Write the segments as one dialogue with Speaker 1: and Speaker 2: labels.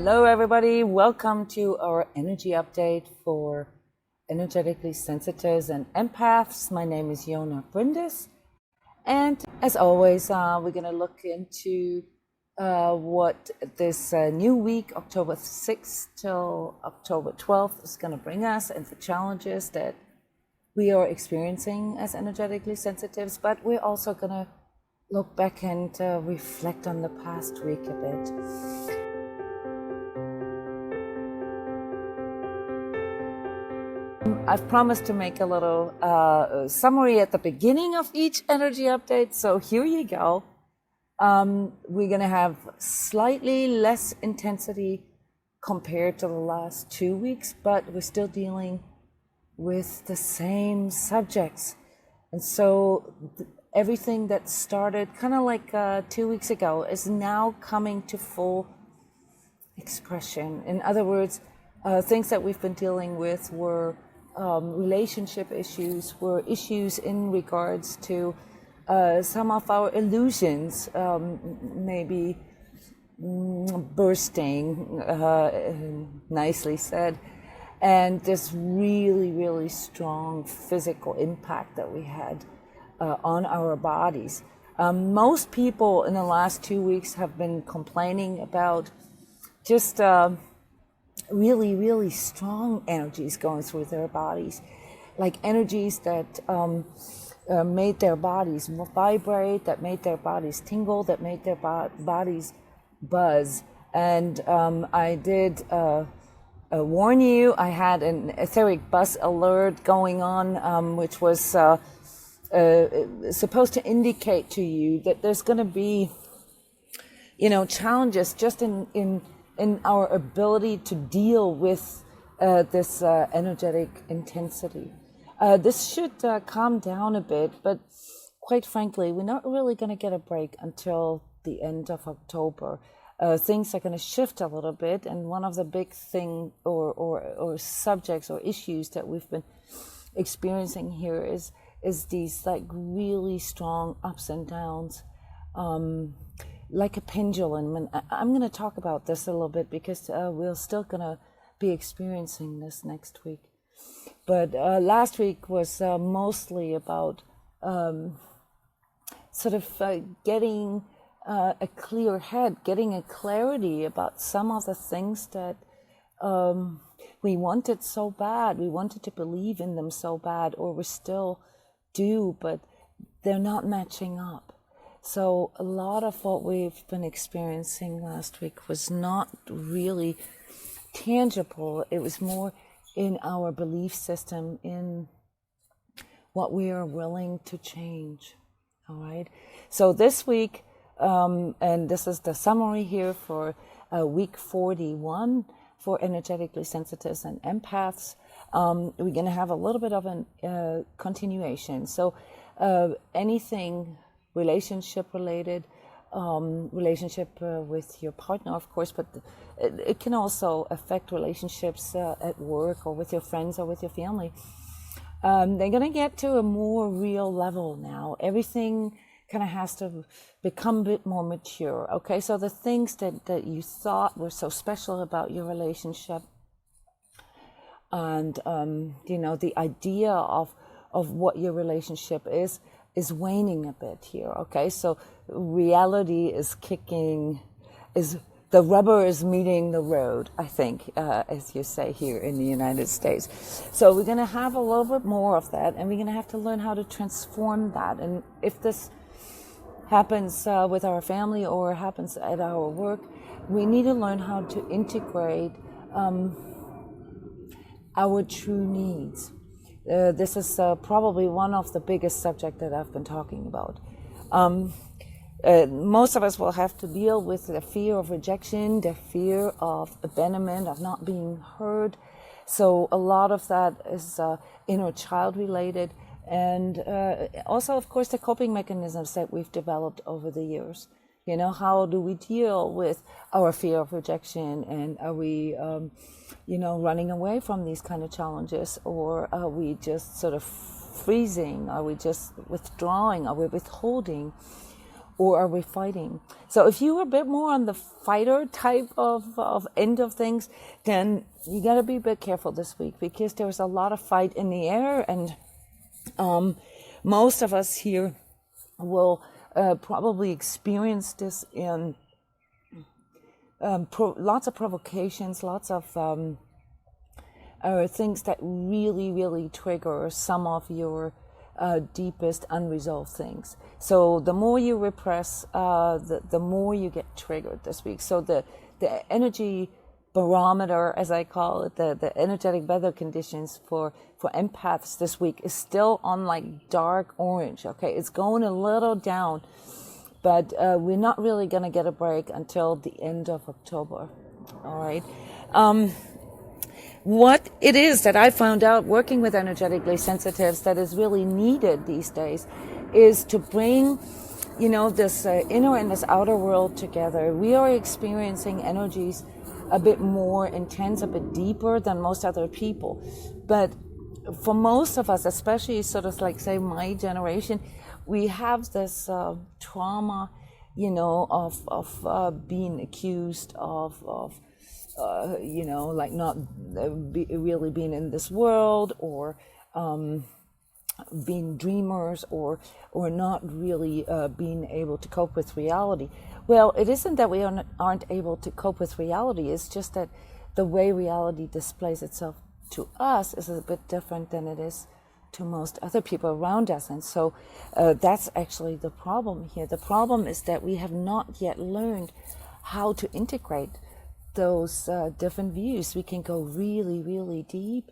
Speaker 1: Hello everybody, welcome to our energy update for energetically sensitives and empaths. My name is Jona Bryndis, and as always we're going to look into what this new week, October 6th till October 12th, is going to bring us, and the challenges that we are experiencing as energetically sensitives. But we're also going to look back and reflect on the past week a bit. I've promised to make a little summary at the beginning of each energy update, so here you go. We're going to have slightly less intensity compared to the last 2 weeks, but we're still dealing with the same subjects. And so everything that started kind of like 2 weeks ago is now coming to full expression. In other words, things that we've been dealing with were relationship issues, were issues in regards to some of our illusions, maybe bursting, nicely said, and this really, really strong physical impact that we had on our bodies. Most people in the last 2 weeks have been complaining about just really, really strong energies going through their bodies, like energies that made their bodies vibrate, that made their bodies tingle, that made their bodies buzz. And I did warn you, I had an etheric buzz alert going on, which was supposed to indicate to you that there's going to be, challenges just in our ability to deal with this energetic intensity. This should calm down a bit, but quite frankly, we're not really going to get a break until the end of October. Things are going to shift a little bit, and one of the big thing or subjects or issues that we've been experiencing here is these like really strong ups and downs. Like a pendulum, and I'm going to talk about this a little bit because we're still going to be experiencing this next week. But last week was mostly about getting a clear head, getting a clarity about some of the things that we wanted so bad. We wanted to believe in them so bad, or we still do, but they're not matching up. So a lot of what we've been experiencing last week was not really tangible. It was more in our belief system, in what we are willing to change. All right. So this week, and this is the summary here for week 41 for energetically sensitives and empaths, we're going to have a little bit of a continuation. So anything relationship related, relationship with your partner, of course, but it can also affect relationships at work or with your friends or with your family. They're going to get to a more real level now. Everything kind of has to become a bit more mature. Okay, so the things that you thought were so special about your relationship, and the idea of what your relationship is waning a bit here. Okay, so reality is the rubber is meeting the road, I think, as you say here in the United States. So we're going to have a little bit more of that, and we're going to have to learn how to transform that. And if this happens with our family or happens at our work, we need to learn how to integrate our true needs. This is probably one of the biggest subjects that I've been talking about. Most of us will have to deal with the fear of rejection, the fear of abandonment, of not being heard. So a lot of that is inner child related, and also, of course, the coping mechanisms that we've developed over the years. How do we deal with our fear of rejection, and are we running away from these kind of challenges, or are we just sort of freezing? Are we just withdrawing? Are we withholding? or are we fighting? So if you're a bit more on the fighter type of end of things, then you got to be a bit careful this week, because there's a lot of fight in the air, and most of us here will probably experience this in lots of provocations, lots of things that really, really trigger some of your deepest unresolved things. So the more you repress, the more you get triggered this week. So the energy barometer, as I call it, the energetic weather conditions for empaths this week is still on like dark orange. Okay, it's going a little down, but we're not really going to get a break until the end of October. All right. What it is that I found out working with energetically sensitives that is really needed these days is to bring, this inner and this outer world together. We are experiencing energies a bit more intense, a bit deeper than most other people. But for most of us, especially sort of like, say, my generation, we have this trauma, of being accused of like not really being in this world, or being dreamers, or not really being able to cope with reality. Well, it isn't that we aren't able to cope with reality. It's just that the way reality displays itself to us is a bit different than it is to most other people around us. And so that's actually the problem here. The problem is that we have not yet learned how to integrate those different views. We can go really, really deep.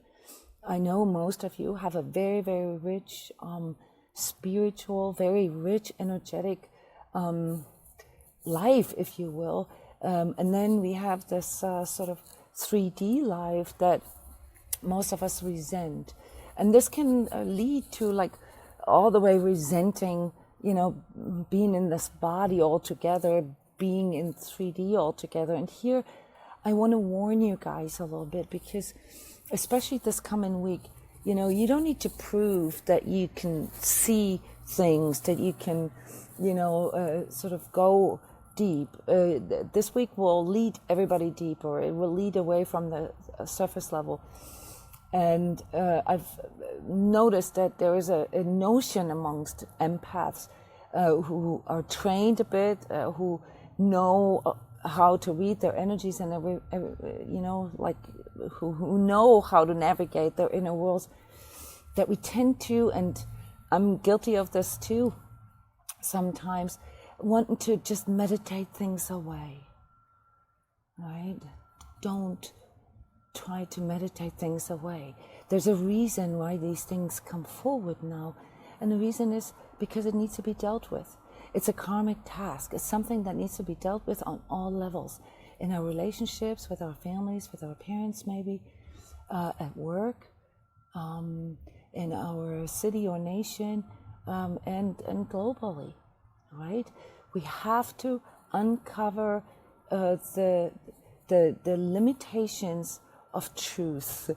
Speaker 1: I know most of you have a very, very rich spiritual, very rich energetic life, if you will. And then we have this sort of 3D life that most of us resent. And this can lead to like all the way resenting, being in this body altogether, being in 3D altogether. And here I want to warn you guys a little bit, because especially this coming week, you don't need to prove that you can see things, that you can, sort of go deep. This week will lead everybody deeper. It will lead away from the surface level. And I've noticed that there is a notion amongst empaths who are trained a bit, who know how to read their energies, and who know how to navigate their inner worlds, that we tend to, and I'm guilty of this too, sometimes wanting to just meditate things away, right? Don't try to meditate things away. There's a reason why these things come forward now, and the reason is because it needs to be dealt with. It's a karmic task. It's something that needs to be dealt with on all levels, in our relationships, with our families, with our parents maybe, at work, in our city or nation, and globally, right? We have to uncover the limitations of truth,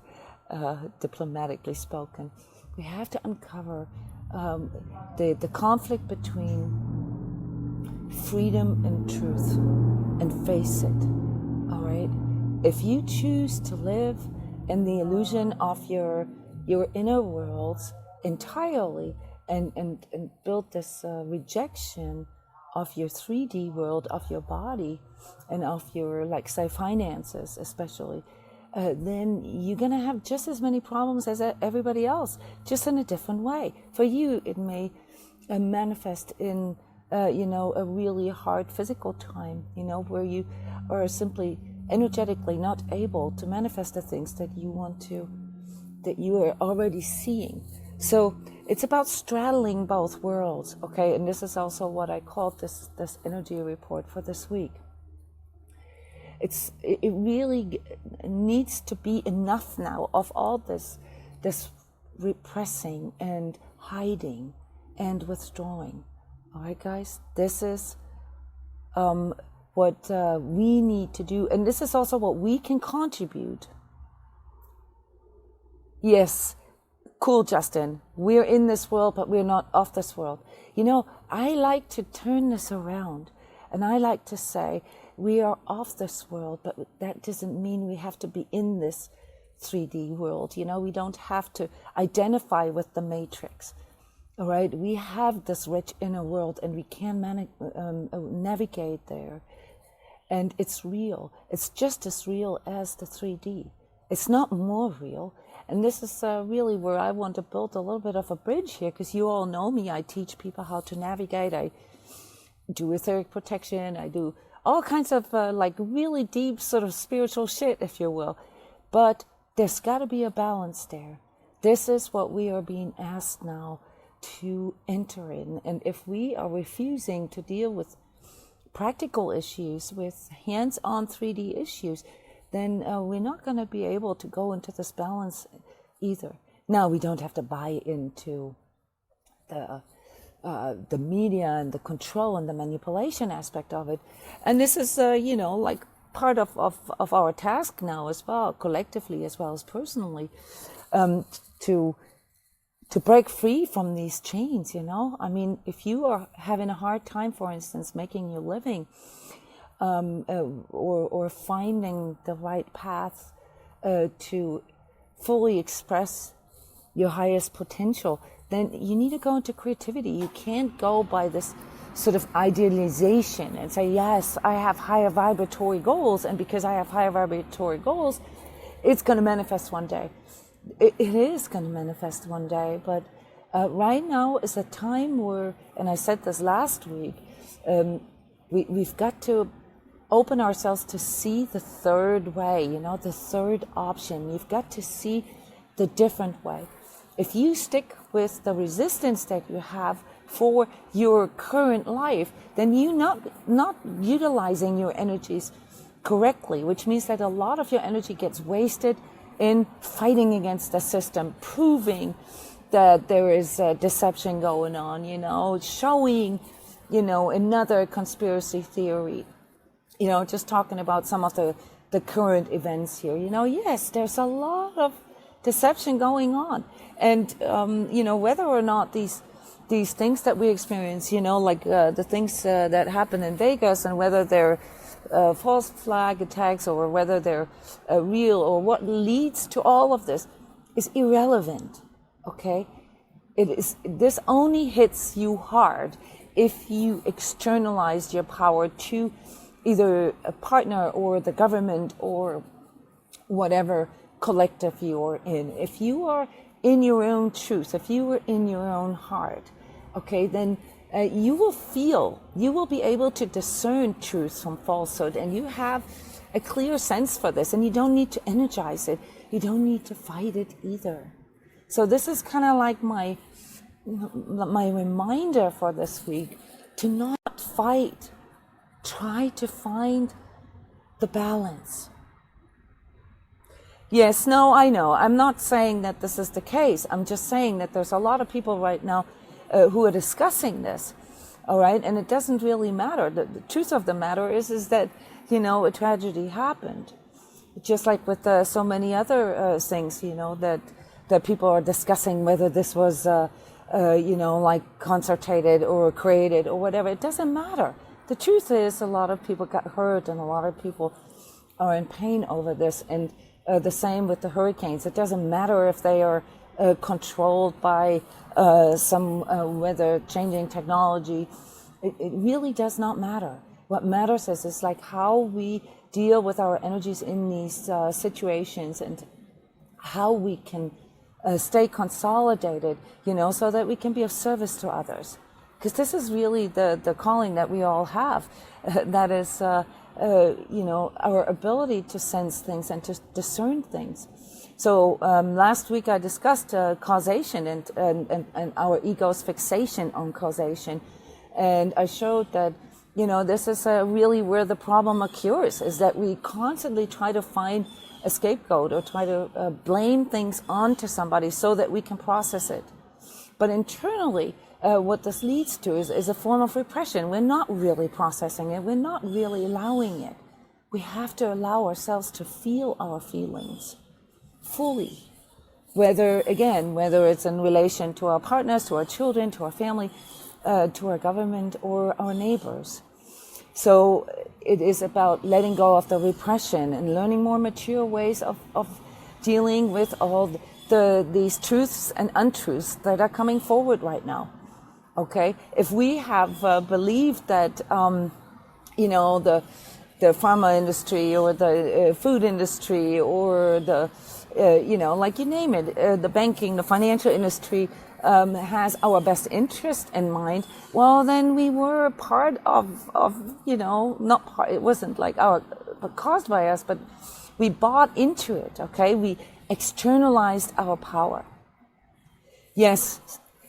Speaker 1: diplomatically spoken. We have to uncover the conflict between freedom and truth, and face it. All right, if you choose to live in the illusion of your inner worlds entirely, and build this rejection of your 3D world, of your body, and of your, like, say, finances especially, then you're going to have just as many problems as everybody else, just in a different way. For you, it may manifest in, a really hard physical time, where you are simply energetically not able to manifest the things that you want to, that you are already seeing. So it's about straddling both worlds, okay? And this is also what I called this energy report for this week. It really needs to be enough now of all this repressing and hiding and withdrawing. All right, guys, this is what we need to do, and this is also what we can contribute. Yes, cool, Justin, we're in this world, but we're not of this world. You know, I like to turn this around, and I like to say we are of this world, but that doesn't mean we have to be in this 3D world. You know, we don't have to identify with the matrix. All right, we have this rich inner world, and we can navigate there. And it's real. It's just as real as the 3D. It's not more real. And this is really where I want to build a little bit of a bridge here, because you all know me. I teach people how to navigate. I do etheric protection. I do all kinds of like really deep sort of spiritual shit, if you will. But there's got to be a balance there. This is what we are being asked now to enter in. And if we are refusing to deal with practical issues, with hands-on 3D issues, then we're not going to be able to go into this balance either. Now, we don't have to buy into the media and the control and the manipulation aspect of it. And this is, you know, like part of our task now as well, collectively as well as personally, to break free from these chains, you know. I mean, if you are having a hard time, for instance, making your living, or finding the right path to fully express your highest potential, then you need to go into creativity. You can't go by this sort of idealization and say, yes, I have higher vibratory goals, and because I have higher vibratory goals, it's going to manifest one day. It is going to manifest one day, but right now is a time where, and I said this last week, we've got to open ourselves to see the third way, you know, the third option. You've got to see the different way. If you stick with the resistance that you have for your current life, then you're not utilizing your energies correctly, which means that a lot of your energy gets wasted in fighting against the system, proving that there is deception going on, you know, showing, you know, another conspiracy theory, you know, just talking about some of the current events here, you know. Yes, there's a lot of deception going on. And, you know, whether or not these things that we experience, you know, like the things that happen in Vegas, and whether they're false flag attacks or whether they're real, or what leads to all of this, is irrelevant, okay? This only hits you hard if you externalize your power to either a partner or the government or whatever collective you're in. If you are in your own truth, if you are in your own heart, okay, then you will be able to discern truth from falsehood, and you have a clear sense for this, and you don't need to energize it. You don't need to fight it either. So this is kind of like my reminder for this week, to not fight. Try to find the balance. Yes, no, I know. I'm not saying that this is the case. I'm just saying that there's a lot of people right now who are discussing this, all right? And it doesn't really matter. The truth of the matter is that, you know, a tragedy happened. Just like with so many other things, you know, that people are discussing whether this was, you know, like concertated or created or whatever. It doesn't matter. The truth is a lot of people got hurt, and a lot of people are in pain over this. And the same with the hurricanes. It doesn't matter if they are controlled by some weather changing technology. It really does not matter. What matters is like how we deal with our energies in these situations, and how we can stay consolidated, you know, so that we can be of service to others. Because this is really the calling that we all have. That is, you know, our ability to sense things and to discern things. So last week I discussed causation and our ego's fixation on causation. And I showed that, you know, this is really where the problem occurs, is that we constantly try to find a scapegoat, or try to blame things onto somebody so that we can process it. But internally, what this leads to is a form of repression. We're not really processing it. We're not really allowing it. We have to allow ourselves to feel our feelings fully, whether it's in relation to our partners, to our children, to our family, to our government, or our neighbors. So it is about letting go of the repression and learning more mature ways of dealing with all these truths and untruths that are coming forward right now. Okay, if we have believed that, the pharma industry or the food industry or the, like you name it, the banking, the financial industry has our best interest in mind, well, then we were part of not part, it wasn't like caused by us, but we bought into it, okay? We externalized our power. Yes,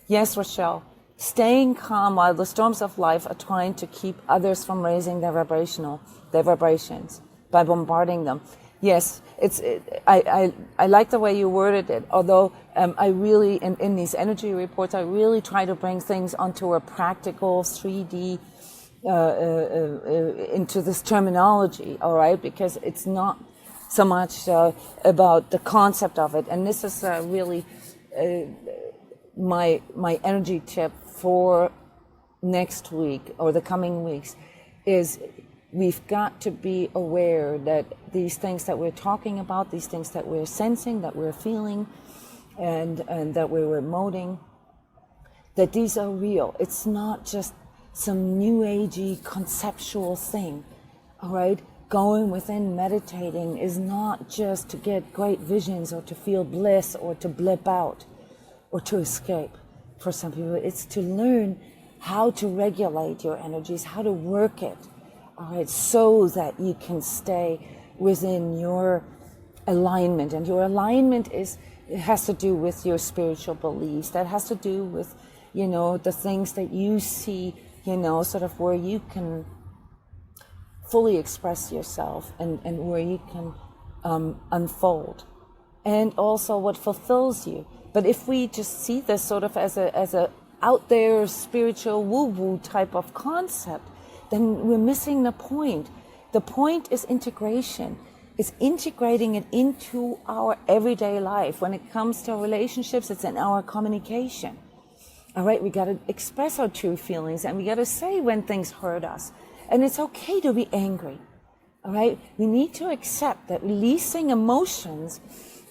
Speaker 1: Rochelle. Staying calm while the storms of life are trying to keep others from raising their vibrations by bombarding them. Yes, I like the way you worded it, although I really, in these energy reports, I really try to bring things onto a practical 3D, into this terminology, all right? Because it's not so much about the concept of it. And this is really my energy tip for next week or the coming weeks is we've got to be aware that these things that we're talking about, these things that we're sensing, that we're feeling, and that we're emoting, that these are real. It's not just some new agey conceptual thing, all right? Going within meditating is not just to get great visions or to feel bliss or to blip out or to escape. For some people, it's to learn how to regulate your energies, how to work it, all right, so that you can stay within your alignment. And your alignment it has to do with your spiritual beliefs. That has to do with, the things that you see, sort of where you can fully express yourself and where you can unfold. And also what fulfills you. But if we just see this sort of as a out there spiritual woo-woo type of concept, then we're missing the point. The point is integration. It's integrating it into our everyday life. When it comes to relationships, it's in our communication. All right, we got to express our true feelings, and we got to say when things hurt us. And it's okay to be angry. All right, we need to accept that releasing emotions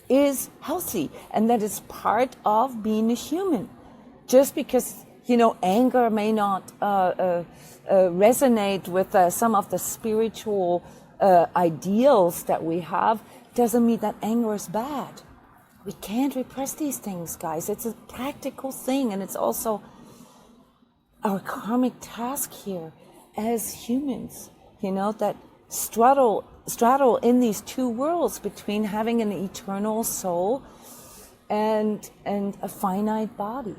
Speaker 1: is healthy and that it's part of being a human. Just because, anger may not resonate with some of the spiritual ideals that we have, doesn't mean that anger is bad. We can't repress these things, guys. It's a practical thing, and it's also our karmic task here as humans, that straddle in these two worlds between having an eternal soul and a finite body.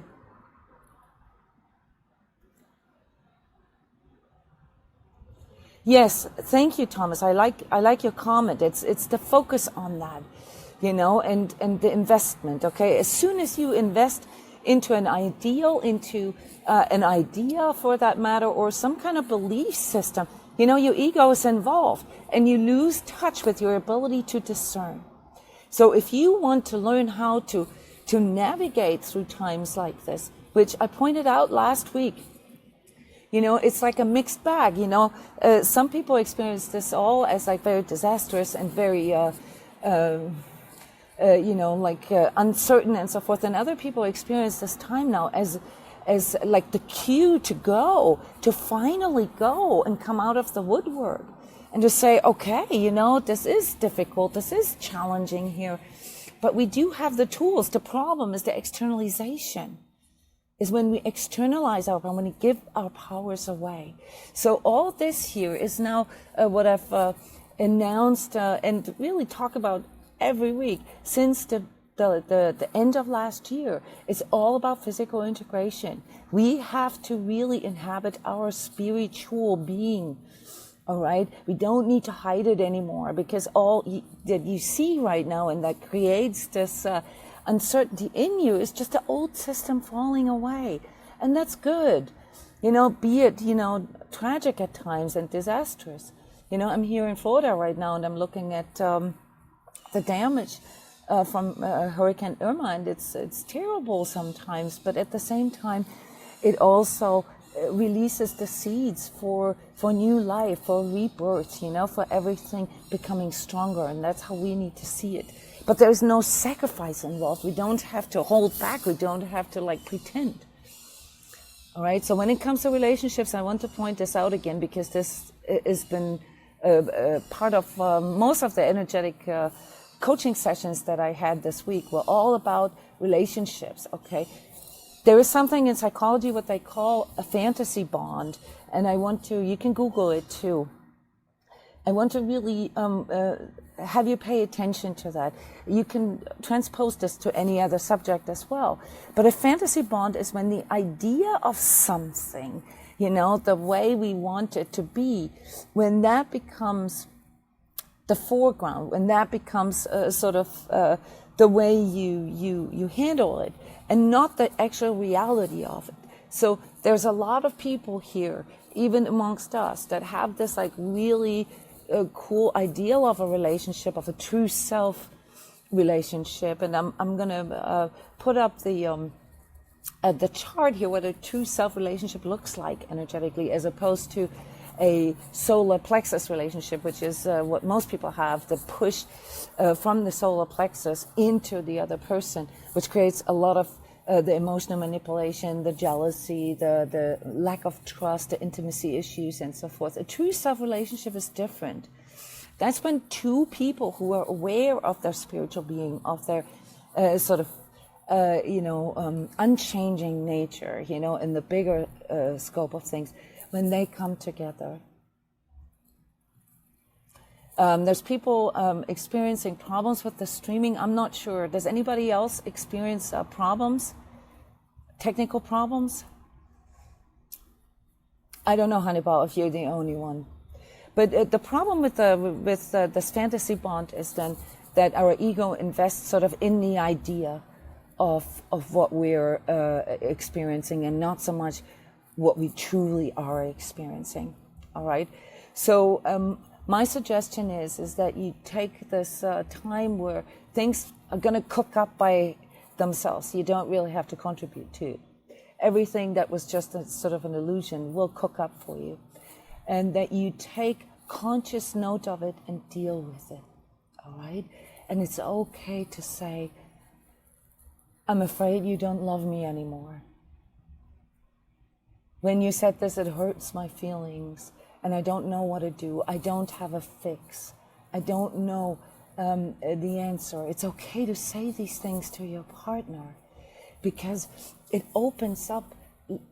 Speaker 1: Yes, thank you, Thomas. I like your comment. It's the focus on that, and the investment. Okay, as soon as you invest into an ideal, into an idea for that matter, or some kind of belief system, your ego is involved, and you lose touch with your ability to discern. So if you want to learn how to navigate through times like this, which I pointed out last week, it's like a mixed bag. Some people experience this all as like very disastrous and very, uncertain and so forth. And other people experience this time now as like the cue to finally go and come out of the woodwork and to say, okay, this is difficult, this is challenging here, but we do have the tools. The problem is the externalization. Is when we externalize our power, when we give our powers away. So all this here is now what I've announced and really talk about every week since the end of last year. It's all about physical integration. We have to really inhabit our spiritual being. All right, we don't need to hide it anymore, because all that you see right now and that creates this uncertainty in you is just the old system falling away. And that's good, be it, tragic at times and disastrous. I'm here in Florida right now, and I'm looking at the damage from Hurricane Irma, and it's terrible sometimes, but at the same time, it also releases the seeds for new life, for rebirth, for everything becoming stronger, and that's how we need to see it. But there's no sacrifice involved. We don't have to hold back. We don't have to pretend. All right. So when it comes to relationships, I want to point this out again because this has been part of most of the energetic coaching sessions that I had this week were all about relationships. Okay. There is something in psychology what they call a fantasy bond, and you can Google it too. I want to really have you pay attention to that. You can transpose this to any other subject as well. But a fantasy bond is when the idea of something, the way we want it to be, when that becomes the foreground, when that becomes the way you handle it, and not the actual reality of it. So there's a lot of people here, even amongst us, that have this really cool ideal of a relationship, of a true self relationship. And I'm gonna put up the chart here, what a true self relationship looks like energetically, as opposed to a solar plexus relationship, which is what most people have, the push from the solar plexus into the other person, which creates a lot of the emotional manipulation, the jealousy, the lack of trust, the intimacy issues, and so forth. A true self-relationship is different. That's when two people who are aware of their spiritual being, of their unchanging nature, in the bigger scope of things, when they come together. There's people experiencing problems with the streaming. I'm not sure. Does anybody else experience problems? Technical problems? I don't know, Hannibal, if you're the only one. But the problem with this fantasy bond is then that our ego invests sort of in the idea of what we're experiencing, and not so much what we truly are experiencing. All right? So my suggestion is that you take this time where things are going to cook up by themselves. You don't really have to contribute to it. Everything that was just a sort of an illusion will cook up for you. And that you take conscious note of it and deal with it. All right? And it's okay to say, I'm afraid you don't love me anymore. When you said this, it hurts my feelings. And I don't know what to do. I don't have a fix. I don't know the answer. It's okay to say these things to your partner, because it opens up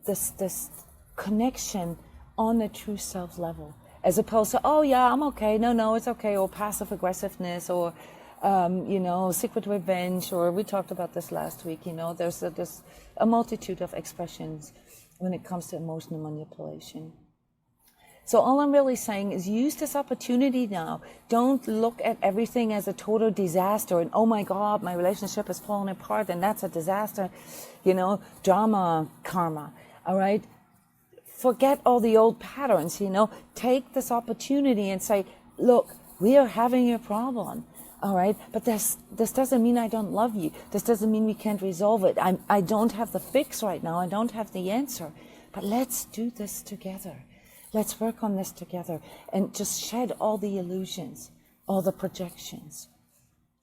Speaker 1: this connection on a true self level, as opposed to, oh yeah, I'm okay, no, it's okay, or passive aggressiveness, or secret revenge, or we talked about this last week. There's a multitude of expressions when it comes to emotional manipulation. So all I'm really saying is use this opportunity now. Don't look at everything as a total disaster and, oh my God, my relationship has fallen apart and that's a disaster, drama, karma, all right? Forget all the old patterns, Take this opportunity and say, look, we are having a problem, all right? But this doesn't mean I don't love you. This doesn't mean we can't resolve it. I don't have the fix right now. I don't have the answer. But let's do this together. Let's work on this together and just shed all the illusions, all the projections.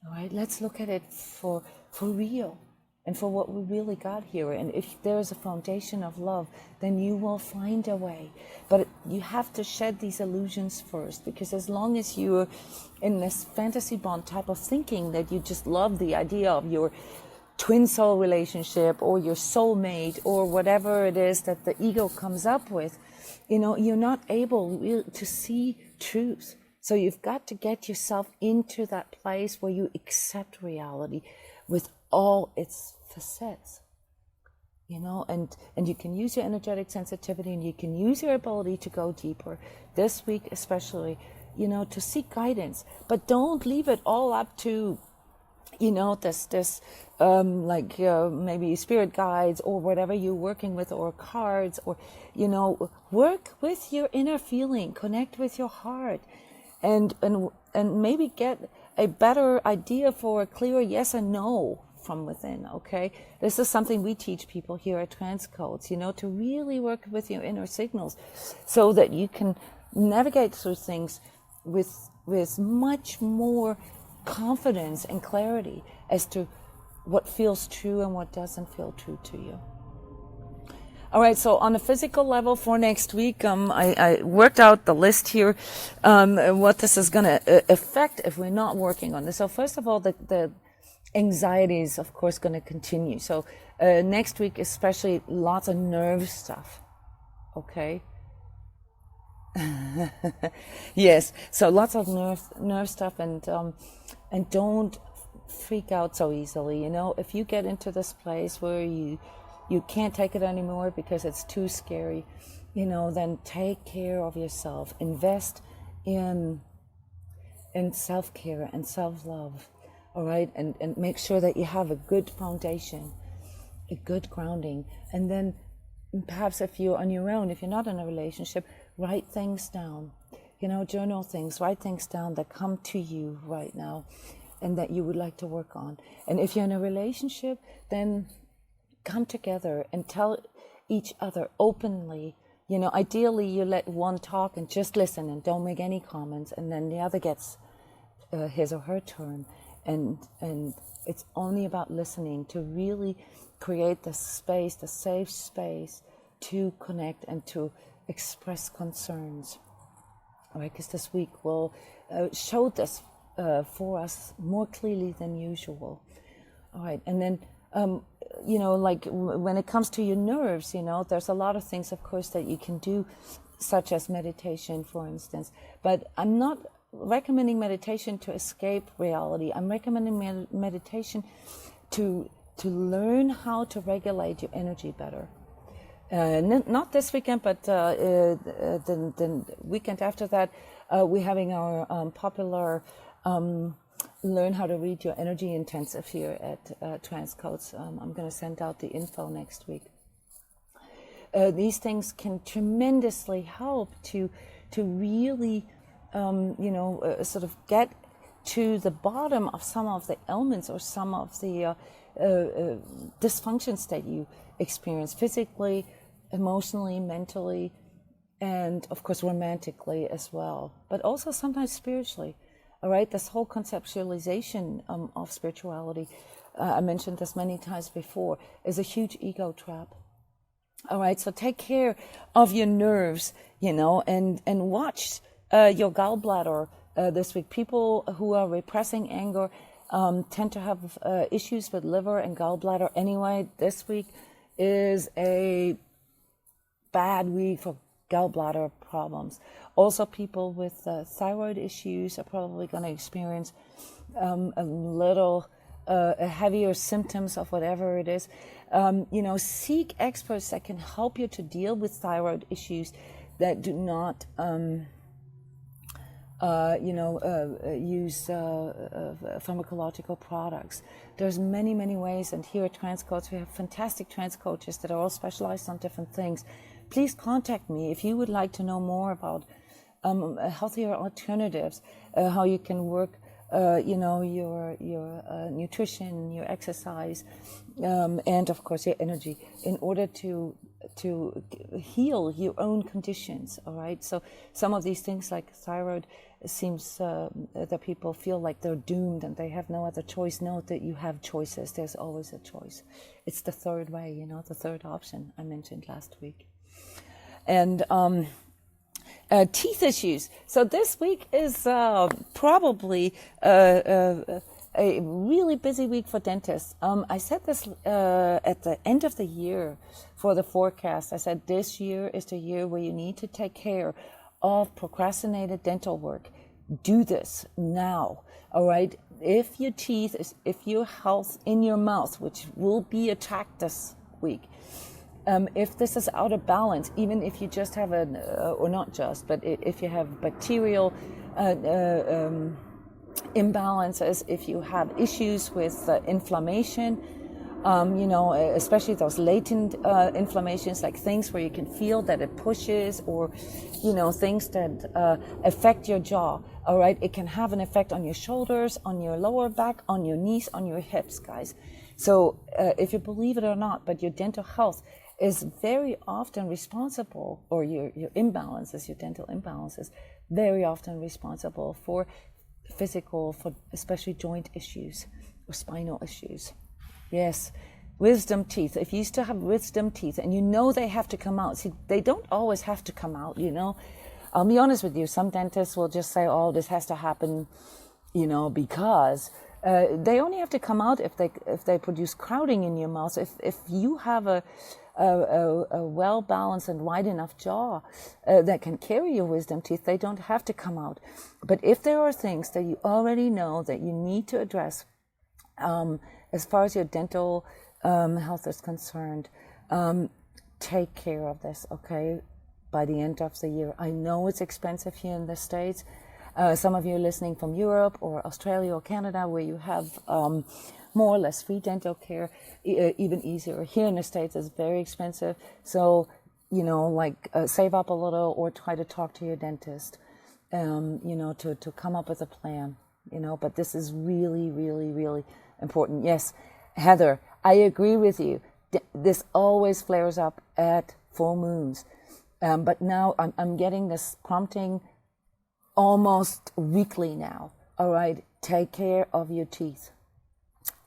Speaker 1: All right, let's look at it for real and for what we really got here. And if there is a foundation of love, then you will find a way. But you have to shed these illusions first, because as long as you're in this fantasy bond type of thinking that you just love the idea of your twin soul relationship or your soulmate or whatever it is that the ego comes up with, you're not able to see truth. So you've got to get yourself into that place where you accept reality with all its facets, and you can use your energetic sensitivity, and you can use your ability to go deeper this week, especially, to seek guidance. But don't leave it all up to maybe spirit guides or whatever you're working with, or cards, or, work with your inner feeling, connect with your heart, and maybe get a better idea for a clear yes and no from within, okay? This is something we teach people here at transCODES, you know, to really work with your inner signals so that you can navigate through things with much more confidence and clarity as to what feels true and what doesn't feel true to you. All right, so on a physical level for next week, I worked out the list here, what this is going to affect if we're not working on this. So first of all, the anxiety is, of course, going to continue. So next week, especially lots of nerve stuff, okay? Yes, so lots of nerve stuff, and don't freak out so easily. You know, if you get into this place where you can't take it anymore because it's too scary, you know, then take care of yourself. Invest in self-care and self-love, all right? And make sure that you have a good foundation, a good grounding. And then perhaps if you're on your own, if you're not in a relationship, write things down. You know, journal things, write things down that come to you right now and that you would like to work on. And if you're in a relationship, then come together and tell each other openly. You know, ideally you let one talk and just listen and don't make any comments, and then the other gets his or her turn. And it's only about listening to really create the space, the safe space to connect and to express concerns. All right, because this week will show this for us more clearly than usual. All right, and then you know, like when it comes to your nerves, you know, there's a lot of things, of course, that you can do, such as meditation, for instance. But I'm not recommending meditation to escape reality. I'm recommending meditation to learn how to regulate your energy better. Not this weekend, but the weekend after that, we're having our popular Learn How to Read Your Energy intensive here at transCODES. I'm going to send out the info next week. These things can tremendously help to really, you know, sort of get to the bottom of some of the ailments or some of the dysfunctions that you experience physically, emotionally, mentally, and of course romantically as well, but also sometimes spiritually. All right, this whole conceptualization of spirituality, I mentioned this many times before, is a huge ego trap. All right, so take care of your nerves, you know, and watch your gallbladder this week. People who are repressing anger tend to have issues with liver and gallbladder anyway. This week is a bad week for gallbladder problems. Also, people with thyroid issues are probably going to experience a little heavier symptoms of whatever it is. You know, seek experts that can help you to deal with thyroid issues that do not, you know, use pharmacological products. There's many, many ways, and here at transCODES we have fantastic trans coaches that are all specialized on different things. Please contact me if you would like to know more about healthier alternatives, how you can work, you know, your nutrition, your exercise, and of course your energy in order to heal your own conditions. All right. So some of these things like thyroid seems that people feel like they're doomed and they have no other choice. Note that you have choices. There's always a choice. It's the third way, you know, the third option I mentioned last week. And teeth issues. So this week is probably a really busy week for dentists. I said this at the end of the year for the forecast. I said this year is the year where you need to take care of procrastinated dental work. Do this now, all right? If your teeth, if your health in your mouth, which will be attacked this week, if this is out of balance, even if you just have or not just, but if you have bacterial imbalances, if you have issues with inflammation, You know, especially those latent inflammations, like things where you can feel that it pushes, or, you know, things that affect your jaw. All right, it can have an effect on your shoulders, on your lower back, on your knees, on your hips, guys. So if you believe it or not, but your dental health is very often responsible, or your imbalances, your dental imbalances, very often responsible for physical, for especially joint issues or spinal issues. Yes, wisdom teeth. If you still have wisdom teeth and you know they have to come out, see, they don't always have to come out, you know. I'll be honest with you, some dentists will just say, oh, this has to happen, you know, because they only have to come out if they produce crowding in your mouth. If you have a well-balanced and wide enough jaw that can carry your wisdom teeth, they don't have to come out. But if there are things that you already know that you need to address, as far as your dental health is concerned, take care of this, okay, by the end of the year. I know it's expensive here in the States. Some of you are listening from Europe or Australia or Canada, where you have more or less free dental care, even easier. Here in the States, it's very expensive. So, you know, like save up a little, or try to talk to your dentist, you know, to come up with a plan, you know. But this is really, really, really important. Yes, Heather, I agree with you. This always flares up at full moons. But now I'm getting this prompting almost weekly now. All right, take care of your teeth.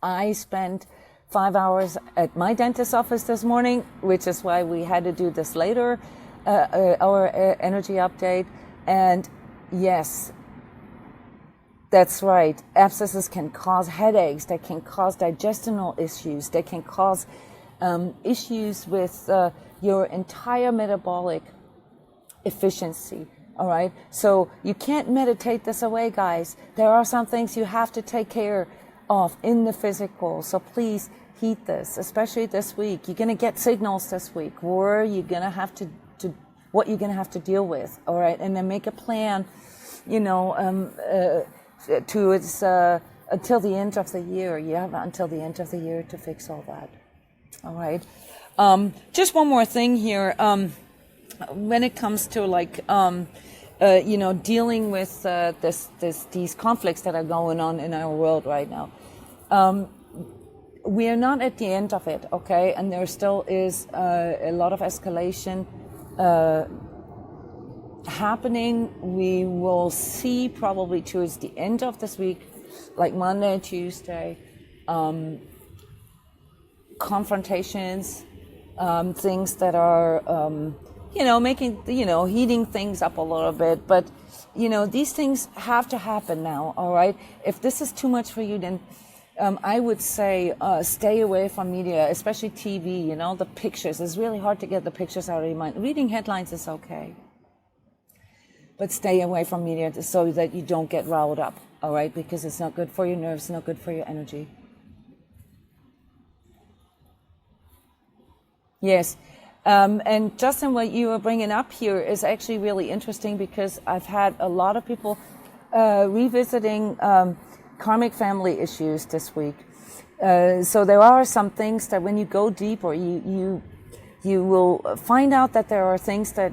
Speaker 1: I spent 5 hours at my dentist's office this morning, which is why we had to do this later, our energy update. And yes, that's right. Abscesses can cause headaches. They can cause digestional issues. They can cause issues with your entire metabolic efficiency. All right. So you can't meditate this away, guys. There are some things you have to take care of in the physical. So please heed this, especially this week. You're going to get signals this week where you're going to have to what you're going to have to deal with. All right. And then make a plan, you know, until the end of the year. You have until the end of the year to fix all that. All right. Just one more thing here. When it comes to like, you know, dealing with these conflicts that are going on in our world right now, we are not at the end of it, okay? And there still is a lot of escalation happening. We will see probably towards the end of this week, like Monday, Tuesday, confrontations, things that are, you know, making, you know, heating things up a little bit. But, you know, these things have to happen now, all right? If this is too much for you, then I would say stay away from media, especially TV, you know, the pictures. It's really hard to get the pictures out of your mind. Reading headlines is okay. But stay away from media so that you don't get riled up, all right? Because it's not good for your nerves, not good for your energy. Yes. And Justin, what you were bringing up here is actually really interesting, because I've had a lot of people revisiting karmic family issues this week. So there are some things that when you go deeper, you will find out that there are things that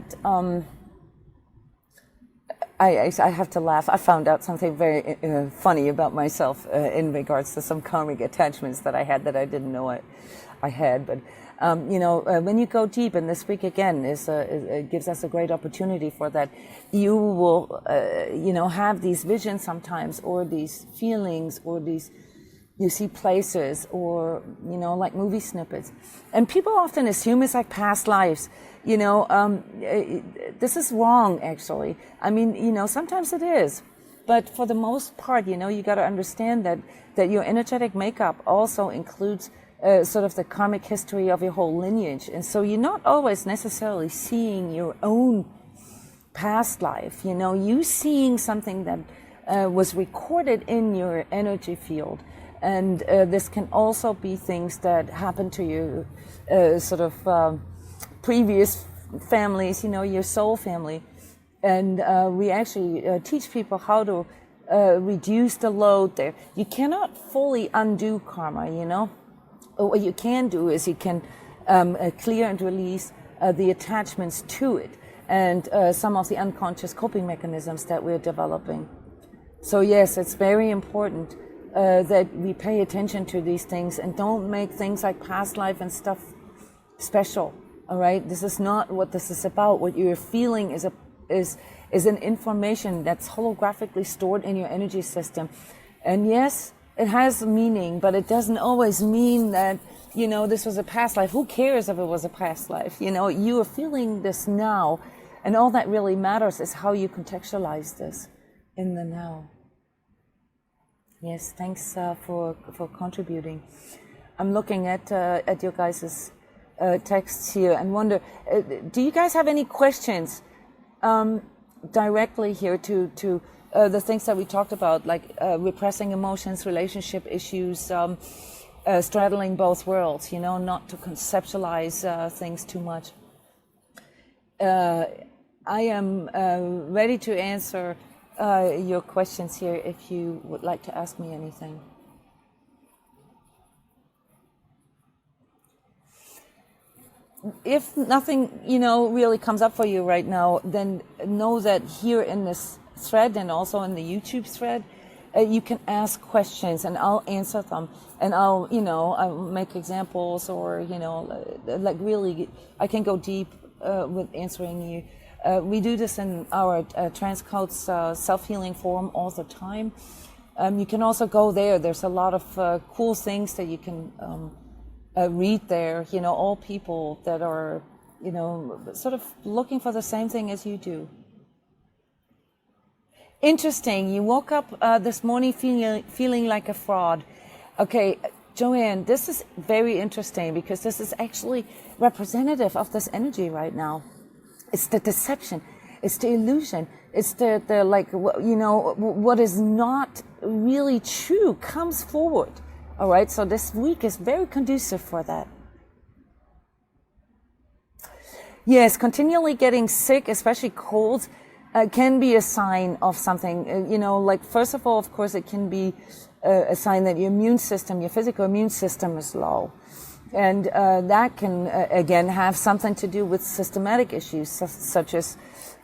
Speaker 1: I have to laugh. I found out something very funny about myself in regards to some karmic attachments that I had that I didn't know I had. But you know, when you go deep, and this week again it gives us a great opportunity for that, you will, you know, have these visions sometimes, or these feelings, or these, you see places, or, you know, like movie snippets. And people often assume it's like past lives. You know, this is wrong, actually. I mean, you know, sometimes it is. But for the most part, you know, you got to understand that your energetic makeup also includes sort of the karmic history of your whole lineage. And so you're not always necessarily seeing your own past life. You know, you seeing something that was recorded in your energy field. And this can also be things that happen to you, sort of previous families, you know, your soul family. And we actually teach people how to reduce the load there. You cannot fully undo karma, you know. what you can do is you can clear and release the attachments to it and some of the unconscious coping mechanisms that we're developing. So yes, it's very important that we pay attention to these things and don't make things like past life and stuff special. All right, this is not what this is about. What you're feeling is an information that's holographically stored in your energy system. And yes, it has meaning, but it doesn't always mean that, you know, this was a past life. Who cares if it was a past life? You know, you are feeling this now, and all that really matters is how you contextualize this in the now. Yes, thanks for contributing. I'm looking at your guys' texts here and wonder, do you guys have any questions directly here to the things that we talked about, like repressing emotions, relationship issues, straddling both worlds, you know, not to conceptualize things too much. I am ready to answer your questions here if you would like to ask me anything. If nothing, you know, really comes up for you right now, then know that here in this thread and also in the YouTube thread, you can ask questions and I'll answer them, and I'll make examples, or, you know, like really, I can go deep with answering you. We do this in our transCODES self-healing forum all the time. You can also go there. There's a lot of cool things that you can read there, you know, all people that are, you know, sort of looking for the same thing as you do. Interesting. You woke up this morning feeling like a fraud. Okay, Joanne, this is very interesting because this is actually representative of this energy right now. It's the deception. It's the illusion. It's the like, you know, what is not really true comes forward. All right, so this week is very conducive for that. Yes, continually getting sick, especially colds, can be a sign of something. You know, like, first of all, of course, it can be a sign that your immune system, your physical immune system is low. And that can, again, have something to do with systematic issues, such as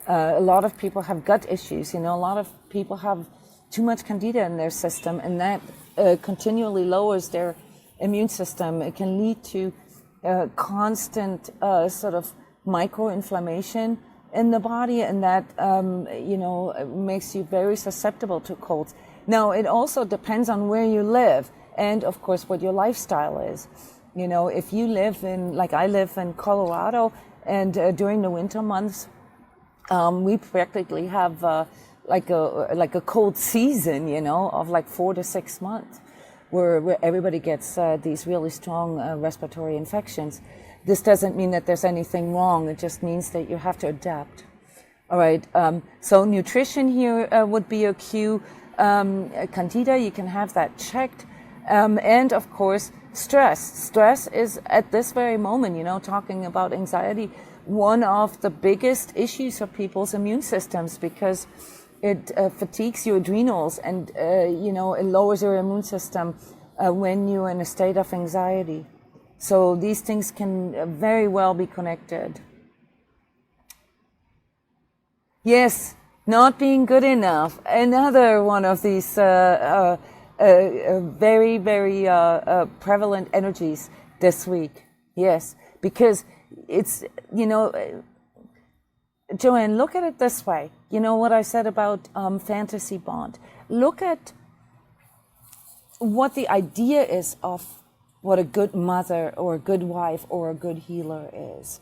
Speaker 1: a lot of people have gut issues. You know, a lot of people have too much candida in their system, and that continually lowers their immune system. It can lead to constant sort of micro-inflammation in the body, and that, you know, makes you very susceptible to colds. Now, it also depends on where you live and, of course, what your lifestyle is. You know, if you live in, like I live in Colorado, and during the winter months, we practically have like a cold season, you know, of like 4 to 6 months, where everybody gets these really strong respiratory infections. This doesn't mean that there's anything wrong. It just means that you have to adapt. All right. So nutrition here would be a cue. Candida, you can have that checked. And of course, stress. Stress is at this very moment, you know, talking about anxiety, one of the biggest issues of people's immune systems, because it fatigues your adrenals and, you know, it lowers your immune system when you're in a state of anxiety. So these things can very well be connected. Yes, not being good enough. Another one of these very, very prevalent energies this week. Yes, because it's, you know, Joanne, look at it this way. You know what I said about fantasy bond. Look at what the idea is of what a good mother or a good wife or a good healer is,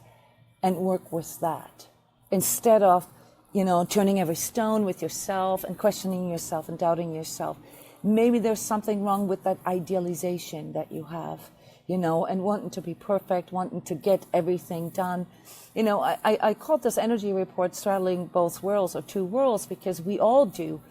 Speaker 1: and work with that instead of, you know, turning every stone with yourself and questioning yourself and doubting yourself. Maybe there's something wrong with that idealization that you have, you know, and wanting to be perfect, wanting to get everything done. You know, I called this energy report Straddling Both Worlds, or Two Worlds, because we all do,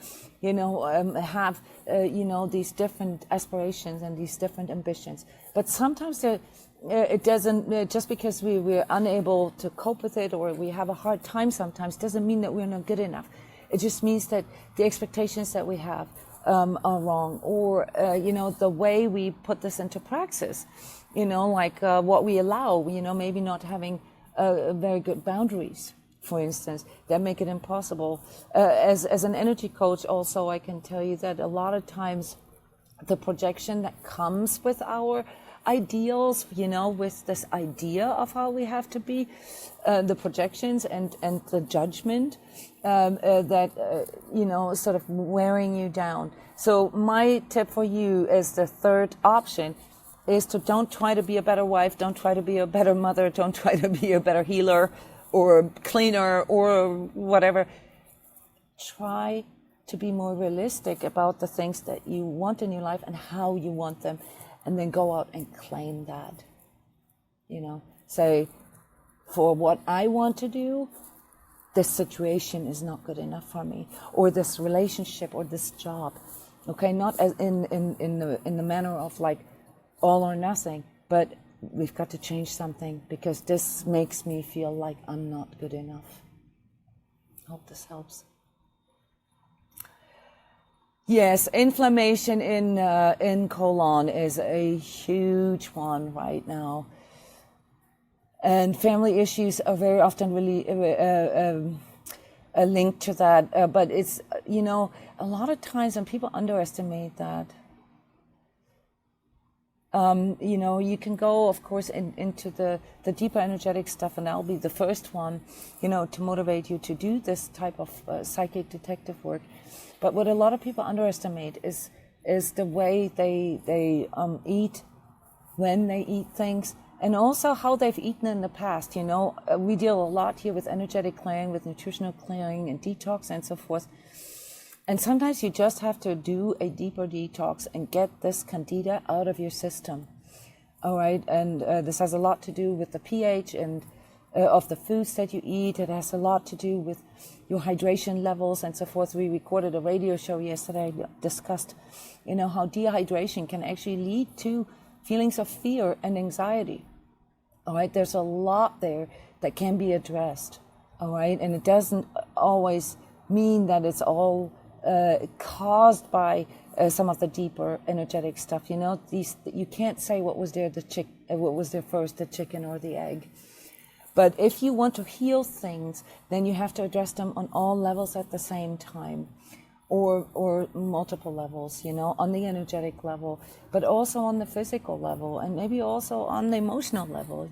Speaker 1: you know, have, you know, these different aspirations and these different ambitions. But sometimes it doesn't, just because we're unable to cope with it, or we have a hard time sometimes, doesn't mean that we're not good enough. It just means that the expectations that we have are wrong, or the way we put this into praxis, like what we allow, maybe not having very good boundaries, for instance, that make it impossible. As an energy coach also, I can tell you that a lot of times the projection that comes with our ideals, with this idea of how we have to be, the projections and the judgment that, sort of wearing you down. So my tip for you is the third option is to don't try to be a better wife, don't try to be a better mother, don't try to be a better healer or cleaner or whatever. Try to be more realistic about the things that you want in your life and how you want them, and then go out and claim that. Say, for what I want to do, this situation is not good enough for me, or this relationship, or this job. Okay, not as in the manner of like all or nothing, but we've got to change something because this makes me feel like I'm not good enough. Hope this helps. Yes, inflammation in colon is a huge one right now. And family issues are very often really linked to that. But it's, a lot of times when people underestimate that, you can go, of course, into the deeper energetic stuff, and that'll be the first one, to motivate you to do this type of psychic detective work. But what a lot of people underestimate is the way they eat, when they eat things, and also how they've eaten in the past. We deal a lot here with energetic clearing, with nutritional clearing and detox and so forth. And sometimes you just have to do a deeper detox and get this candida out of your system. All right, and this has a lot to do with the pH and of the foods that you eat. It has a lot to do with your hydration levels and so forth. We recorded a radio show yesterday, discussed, how dehydration can actually lead to feelings of fear and anxiety. All right, there's a lot there that can be addressed. All right, and it doesn't always mean that it's all caused by some of the deeper energetic stuff. You can't say what was there first, the chicken or the egg. But if you want to heal things, then you have to address them on all levels at the same time, or multiple levels, on the energetic level, but also on the physical level, and maybe also on the emotional level.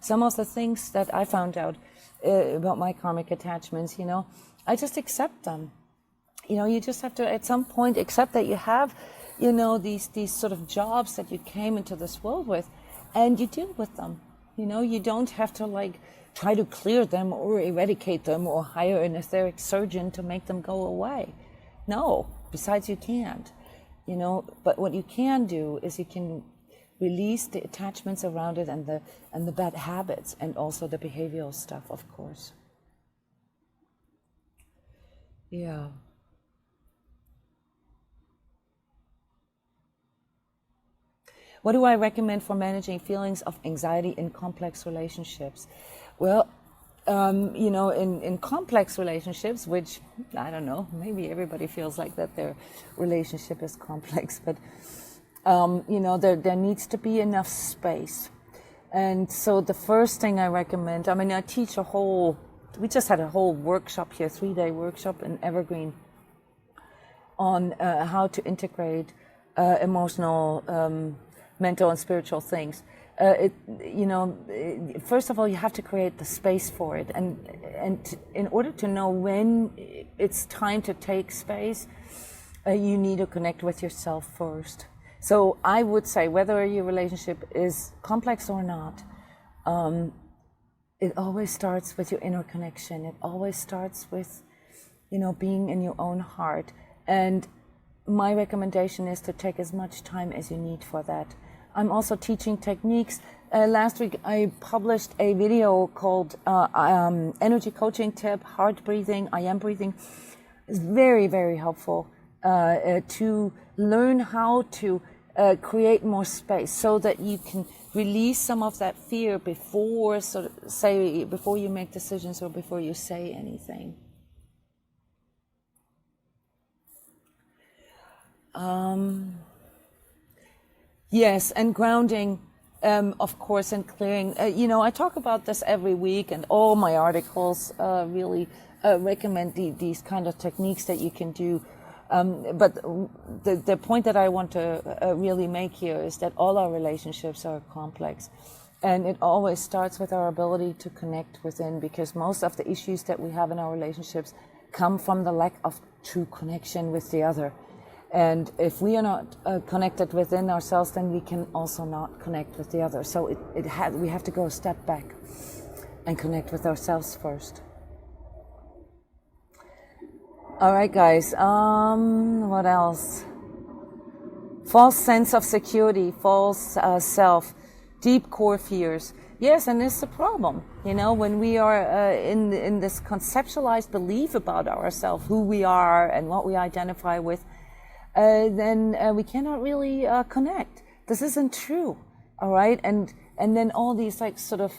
Speaker 1: Some of the things that I found out about my karmic attachments, I just accept them. You just have to, at some point, accept that you have, these sort of jobs that you came into this world with, and you deal with them. You don't have to try to clear them or eradicate them or hire an etheric surgeon to make them go away. No, besides you can't. But what you can do is you can release the attachments around it and the bad habits, and also the behavioral stuff, of course. Yeah. What do I recommend for managing feelings of anxiety in complex relationships? Well, in complex relationships, which, I don't know, maybe everybody feels like that their relationship is complex, but, there needs to be enough space. And so the first thing I recommend, I teach we just had a whole workshop here, 3-day workshop in Evergreen on how to integrate emotional, mental and spiritual things. First of all, you have to create the space for it, and in order to know when it's time to take space, you need to connect with yourself first. So I would say, whether your relationship is complex or not, it always starts with your inner connection. It always starts with, being in your own heart. And my recommendation is to take as much time as you need for that. I'm also teaching techniques. Last week I published a video called Energy Coaching Tip, Heart Breathing, I Am Breathing. It's very, very helpful to learn how to create more space so that you can release some of that fear before you make decisions or before you say anything. Yes, and grounding, of course, and clearing. I talk about this every week, and all my articles really recommend these kind of techniques that you can do. But the point that I want to really make here is that all our relationships are complex. And it always starts with our ability to connect within, because most of the issues that we have in our relationships come from the lack of true connection with the other. And if we are not connected within ourselves, then we can also not connect with the other. So we have to go a step back and connect with ourselves first. All right, guys. What else? False sense of security, false self, deep core fears. Yes, and it's a problem. When we are in this conceptualized belief about ourselves, who we are and what we identify with, then we cannot really connect. This isn't true, all right? And then all these sort of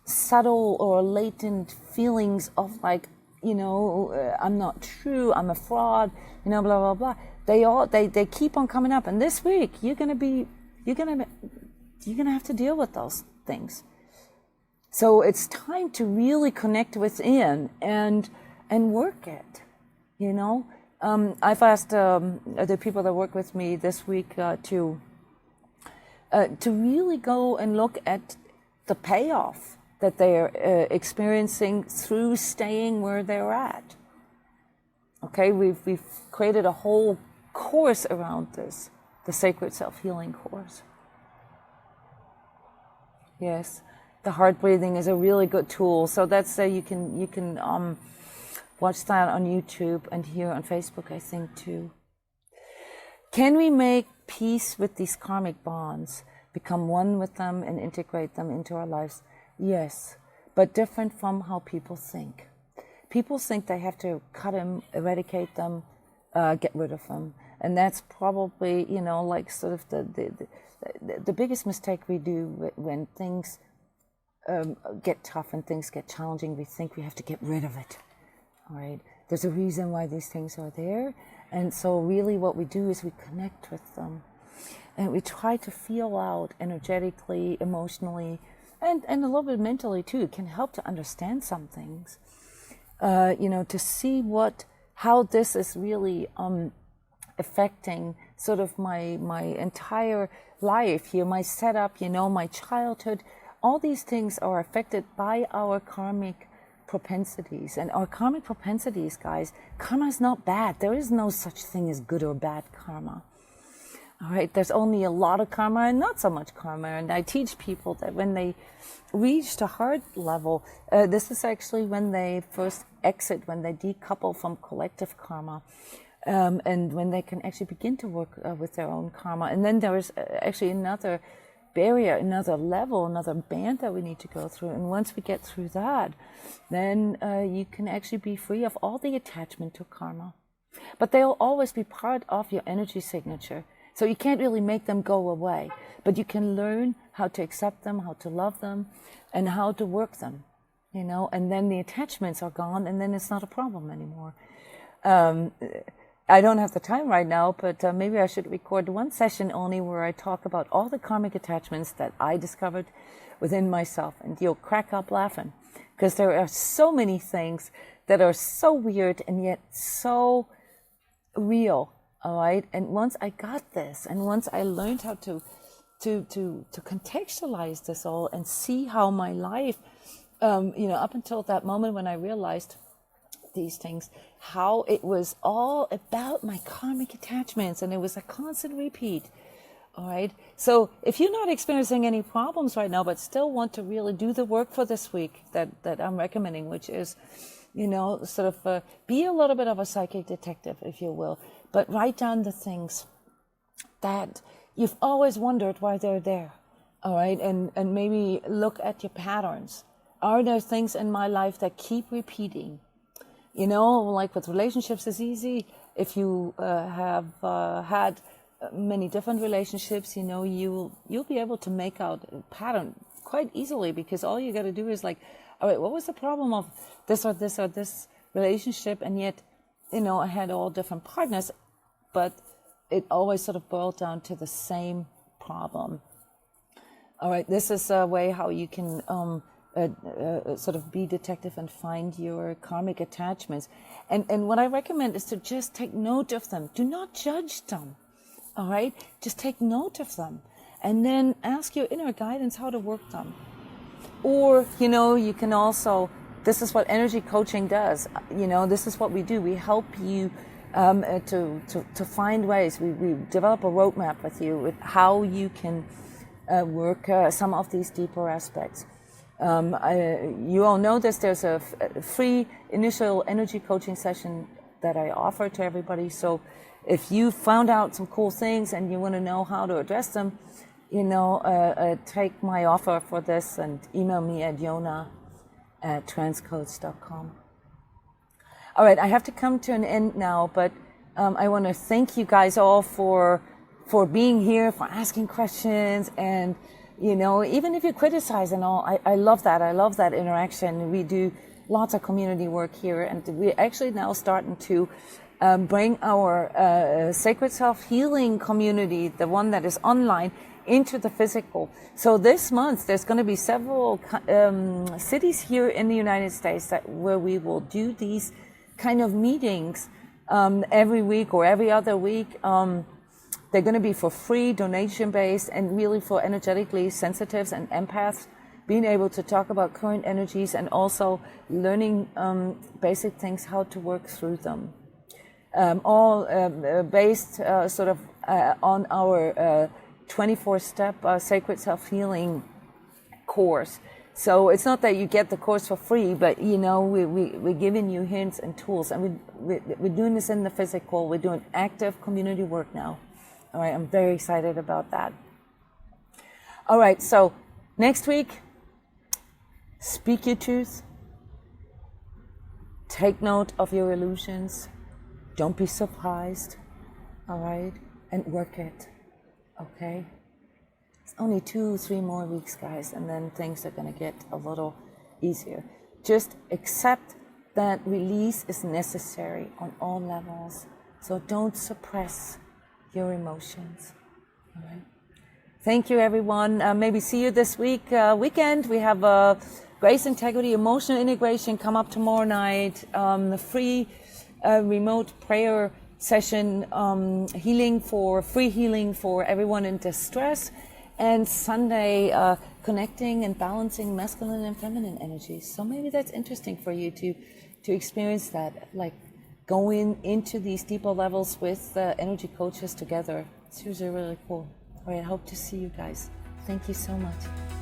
Speaker 1: subtle or latent feelings of I'm not true, I'm a fraud, blah blah blah. They keep on coming up. And this week you're gonna have to deal with those things. So it's time to really connect within and work it. I've asked the people that work with me this week to really go and look at the payoff that they're experiencing through staying where they're at. Okay, we've created a whole course around this, the Sacred Self-Healing course. Yes, the heart breathing is a really good tool. So that's you can watch that on YouTube and here on Facebook, I think, too. Can we make peace with these karmic bonds, become one with them and integrate them into our lives? Yes, but different from how people think. People think they have to cut them, eradicate them, get rid of them. And that's probably, sort of the biggest mistake we do when things get tough and things get challenging. We think we have to get rid of it. All right. There's a reason why these things are there. And so really what we do is we connect with them. And we try to feel out energetically, emotionally, and a little bit mentally too. It can help to understand some things. To see how this is really affecting sort of my entire life here, my setup, my childhood. All these things are affected by our karmic propensities. And our karmic propensities, guys, karma is not bad. There is no such thing as good or bad karma. All right, there's only a lot of karma and not so much karma. And I teach people that when they reach the heart level, this is actually when they first exit, when they decouple from collective karma, and when they can actually begin to work with their own karma. And then there is actually another barrier, another level, another band that we need to go through. And once we get through that, then you can actually be free of all the attachment to karma. But they'll always be part of your energy signature. So you can't really make them go away, but you can learn how to accept them, how to love them, and how to work them, and then the attachments are gone, and then it's not a problem anymore. I don't have the time right now, but maybe I should record one session only where I talk about all the karmic attachments that I discovered within myself, and you'll crack up laughing, because there are so many things that are so weird and yet so real. All right. And once I got this, and once I learned how to contextualize this all and see how my life, up until that moment when I realized these things, how it was all about my karmic attachments, and it was a constant repeat. All right. So if you're not experiencing any problems right now, but still want to really do the work for this week that I'm recommending, which is, sort of be a little bit of a psychic detective, if you will, but write down the things that you've always wondered why they're there. All right. And maybe look at your patterns. Are there things in my life that keep repeating? Like with relationships is easy. If you have had many different relationships, you'll be able to make out a pattern quite easily, because all you got to do is all right, what was the problem of this or this or this relationship? And yet, I had all different partners, but it always sort of boiled down to the same problem. All right, this is a way how you can sort of be detective and find your karmic attachments. And what I recommend is to just take note of them. Do not judge them. All right, just take note of them, and then ask your inner guidance how to work them. Or, you know, you can also, this is what energy coaching does. You know, this is what we do. We help you to find ways. We develop a roadmap with you with how you can work some of these deeper aspects. You all know this. There's a free initial energy coaching session that I offer to everybody. So if you found out some cool things and you want to know how to address them, you know, take my offer for this and email me at jona@transcodes.com. All right, I have to come to an end now, but I want to thank you guys all for being here, for asking questions, and, you know, even if you criticize and all, I love that. I love that interaction. We do lots of community work here, and we're actually now starting to bring our Sacred Self-Healing community, the one that is online, into the physical. So this month, there's going to be several cities here in the United States where we will do these kind of meetings every week or every other week. They're going to be for free, donation-based, and really for energetically sensitives and empaths, being able to talk about current energies and also learning basic things, how to work through them. All based sort of on our 24-step Sacred Self-Healing course. So it's not that you get the course for free, but, you know, we're giving you hints and tools, and we're doing this in the physical. We're doing active community work now. All right, I'm very excited about that. All right, so next week, speak your truth. Take note of your illusions. Don't be surprised. All right, and work it. Okay? It's only 2-3 more weeks, guys, and then things are going to get a little easier. Just accept that release is necessary on all levels. So don't suppress your emotions. All right? Thank you, everyone. Maybe see you this weekend. We have Grace, Integrity, Emotional Integration come up tomorrow night. The free remote prayer session, free healing for everyone in distress, and Sunday connecting and balancing masculine and feminine energies. So maybe that's interesting for you to experience that, like going into these deeper levels with energy coaches together. It's usually really cool. All right, I hope to see you guys. Thank you so much.